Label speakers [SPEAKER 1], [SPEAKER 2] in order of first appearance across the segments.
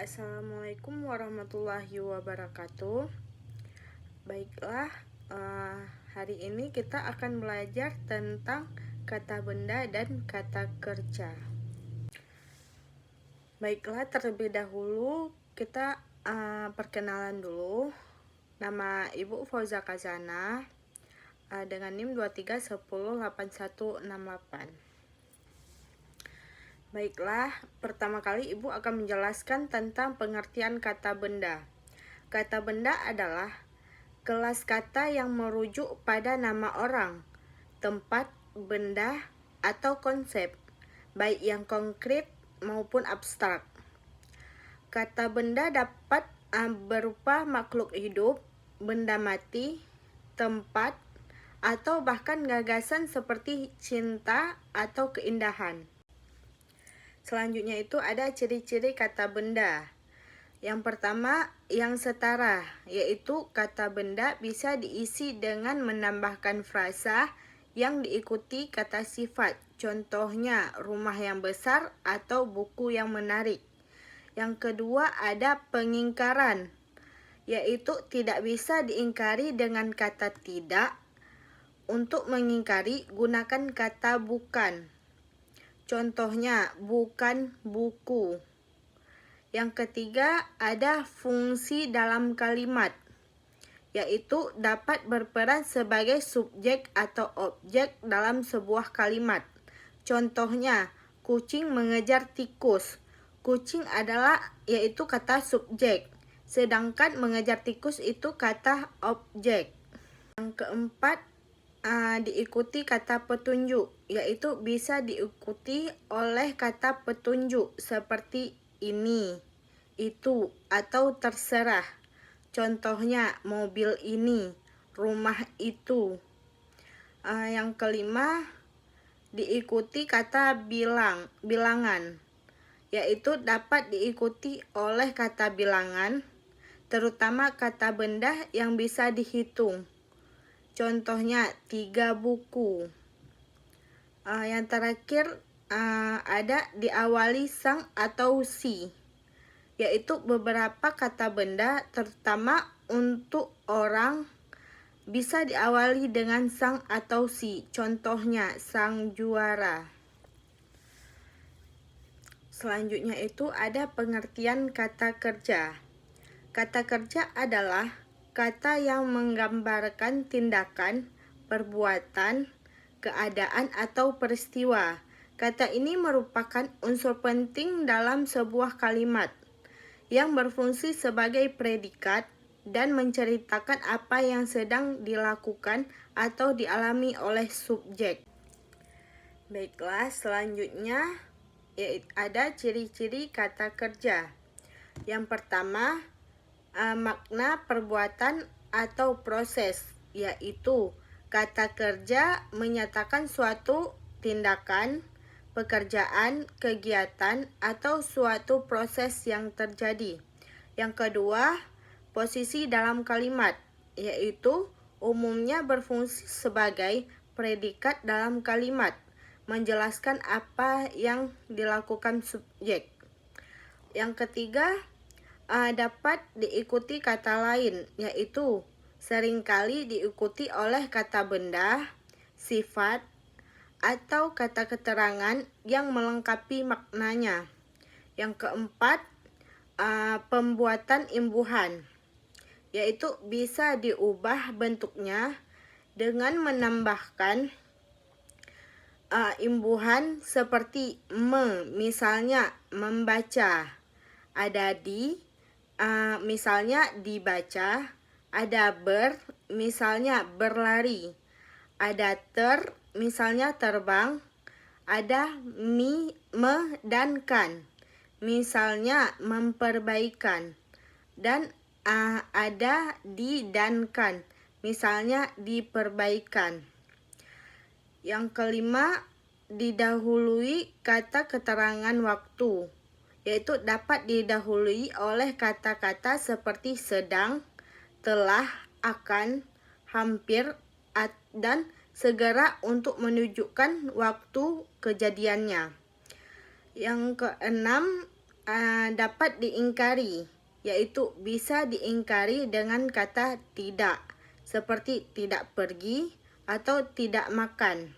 [SPEAKER 1] Assalamualaikum warahmatullahi wabarakatuh. Baiklah, hari ini kita akan belajar tentang kata benda dan kata kerja. Baiklah, terlebih dahulu kita perkenalan dulu. Nama Ibu Fauza Kazana dengan NIM 23108168. Baiklah, pertama kali Ibu akan menjelaskan tentang pengertian kata benda. Kata benda adalah kelas kata yang merujuk pada nama orang, tempat, benda, atau konsep, baik yang konkret maupun abstrak. Kata benda dapat berupa makhluk hidup, benda mati, tempat, atau bahkan gagasan seperti cinta atau keindahan. Selanjutnya itu ada ciri-ciri kata benda. Yang pertama, yang setara, yaitu kata benda bisa diisi dengan menambahkan frasa yang diikuti kata sifat. Contohnya, rumah yang besar atau buku yang menarik. Yang kedua, ada pengingkaran, yaitu tidak bisa diingkari dengan kata tidak. Untuk mengingkari, gunakan kata bukan. Contohnya, bukan buku. Yang ketiga, ada fungsi dalam kalimat, yaitu dapat berperan sebagai subjek atau objek dalam sebuah kalimat. Contohnya, kucing mengejar tikus. Kucing adalah yaitu kata subjek, sedangkan mengejar tikus itu kata objek. Yang keempat, diikuti kata petunjuk, yaitu bisa diikuti oleh kata petunjuk seperti ini, itu, atau terserah. Contohnya, mobil ini, rumah itu. Yang kelima, diikuti kata bilangan, yaitu dapat diikuti oleh kata bilangan, terutama kata benda yang bisa dihitung. Contohnya, 3 buku. Yang terakhir, ada diawali sang atau si, yaitu beberapa kata benda terutama untuk orang bisa diawali dengan sang atau si. Contohnya, sang juara. Selanjutnya itu ada pengertian kata kerja. Kata kerja adalah kata yang menggambarkan tindakan, perbuatan, keadaan atau peristiwa. Kata ini merupakan unsur penting dalam sebuah kalimat yang berfungsi sebagai predikat dan menceritakan apa yang sedang dilakukan atau dialami oleh subjek. Baiklah, selanjutnya ada ciri-ciri kata kerja. Yang pertama, makna perbuatan atau proses, yaitu kata kerja menyatakan suatu tindakan, pekerjaan, kegiatan, atau suatu proses yang terjadi. Yang kedua, posisi dalam kalimat, yaitu umumnya berfungsi sebagai predikat dalam kalimat, menjelaskan apa yang dilakukan subjek. Yang ketiga, dapat diikuti kata lain, yaitu seringkali diikuti oleh kata benda, sifat, atau kata keterangan yang melengkapi maknanya. Yang keempat, pembuatan imbuhan, yaitu bisa diubah bentuknya dengan menambahkan imbuhan seperti misalnya membaca. Ada misalnya dibaca. Ada misalnya berlari. Ada misalnya terbang. Ada dan kan, misalnya memperbaikan. Dan ada dan kan, misalnya diperbaikan. Yang kelima, didahului kata keterangan waktu, yaitu dapat didahului oleh kata-kata seperti sedang, telah, akan, hampir, dan segera untuk menunjukkan waktu kejadiannya. Yang keenam, dapat diingkari, yaitu bisa diingkari dengan kata tidak, seperti tidak pergi atau tidak makan.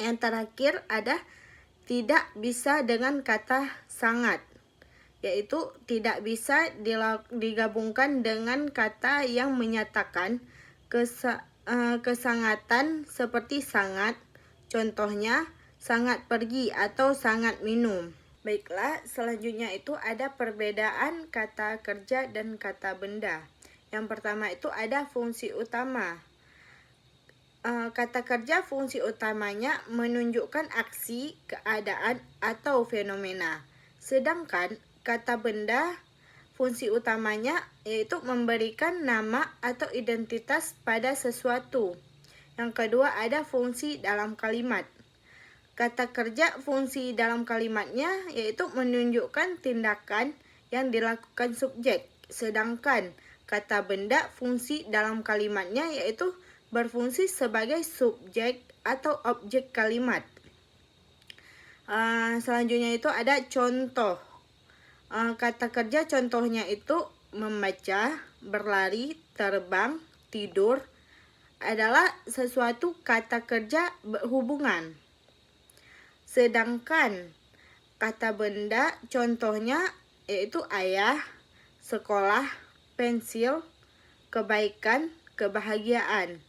[SPEAKER 1] Yang terakhir ada tidak bisa dengan kata sangat, yaitu tidak bisa digabungkan dengan kata yang menyatakan kesangatan seperti sangat, contohnya sangat pergi atau sangat minum. Baiklah, selanjutnya itu ada perbedaan kata kerja dan kata benda. Yang pertama itu ada fungsi utama. Kata kerja fungsi utamanya menunjukkan aksi, keadaan, atau fenomena. Sedangkan kata benda fungsi utamanya yaitu memberikan nama atau identitas pada sesuatu. Yang kedua ada fungsi dalam kalimat. Kata kerja fungsi dalam kalimatnya yaitu menunjukkan tindakan yang dilakukan subjek. Sedangkan kata benda fungsi dalam kalimatnya yaitu berfungsi sebagai subjek atau objek kalimat. Selanjutnya itu ada contoh. Kata kerja contohnya itu membaca, berlari, terbang, tidur adalah sesuatu kata kerja berhubungan. Sedangkan kata benda contohnya yaitu ayah, sekolah, pensil, kebaikan, kebahagiaan.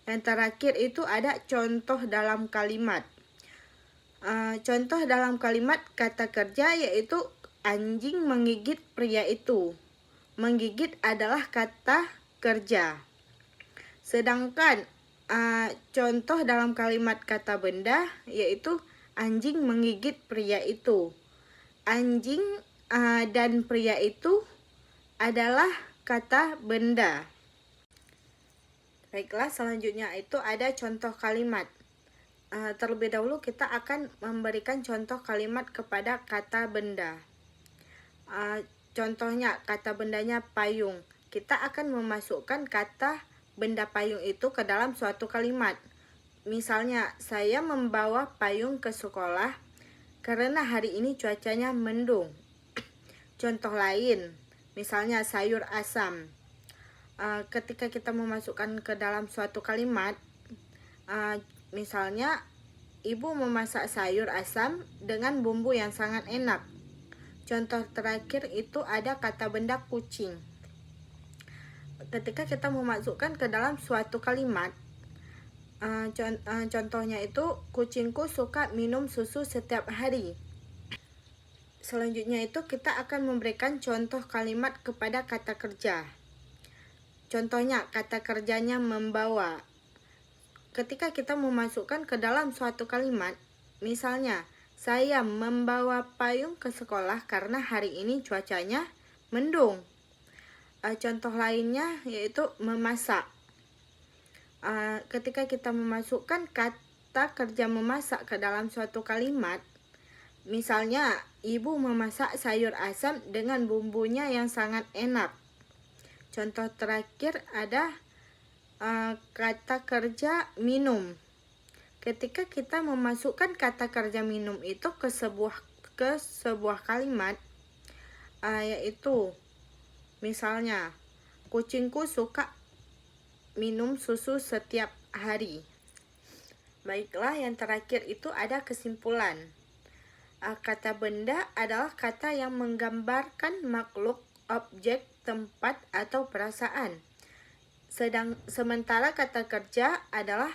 [SPEAKER 1] Yang terakhir itu ada contoh dalam kalimat. Contoh dalam kalimat kata kerja yaitu anjing menggigit pria itu. Menggigit adalah kata kerja. Sedangkan contoh dalam kalimat kata benda yaitu anjing menggigit pria itu. Anjing dan pria itu adalah kata benda. Baiklah, selanjutnya itu ada contoh kalimat. Terlebih dahulu kita akan memberikan contoh kalimat kepada kata benda. Contohnya kata bendanya payung. Kita akan memasukkan kata benda payung itu ke dalam suatu kalimat. Misalnya, saya membawa payung ke sekolah karena hari ini cuacanya mendung. Contoh lain, misalnya sayur asam. Ketika kita memasukkan ke dalam suatu kalimat, misalnya ibu memasak sayur asam dengan bumbu yang sangat enak. Contoh terakhir itu ada kata benda kucing. Ketika kita memasukkan ke dalam suatu kalimat, contohnya itu kucingku suka minum susu setiap hari. Selanjutnya itu kita akan memberikan contoh kalimat kepada kata kerja. Contohnya kata kerjanya membawa. Ketika kita memasukkan ke dalam suatu kalimat, misalnya saya membawa payung ke sekolah karena hari ini cuacanya mendung. Contoh lainnya yaitu memasak. Ketika kita memasukkan kata kerja memasak ke dalam suatu kalimat, misalnya ibu memasak sayur asam dengan bumbunya yang sangat enak. Contoh terakhir ada kata kerja minum. Ketika kita memasukkan kata kerja minum itu ke sebuah kalimat, yaitu misalnya kucingku suka minum susu setiap hari. Baiklah, yang terakhir itu ada kesimpulan. Kata benda adalah kata yang menggambarkan makhluk, objek, tempat, atau perasaan. Sementara kata kerja adalah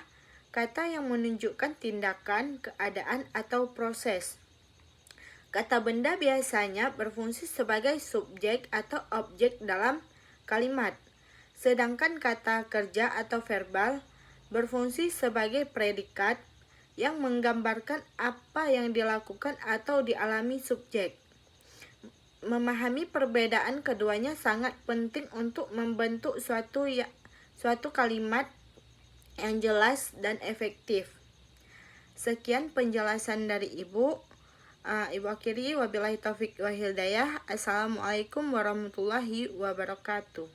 [SPEAKER 1] kata yang menunjukkan tindakan, keadaan, atau proses. Kata benda biasanya berfungsi sebagai subjek atau objek dalam kalimat. Sedangkan kata kerja atau verbal berfungsi sebagai predikat yang menggambarkan apa yang dilakukan atau dialami subjek. Memahami perbedaan keduanya sangat penting untuk membentuk suatu kalimat yang jelas dan efektif. Sekian penjelasan dari Ibu. Ibu akhiri wabillahi taufik wa hidayah. Assalamualaikum warahmatullahi wabarakatuh.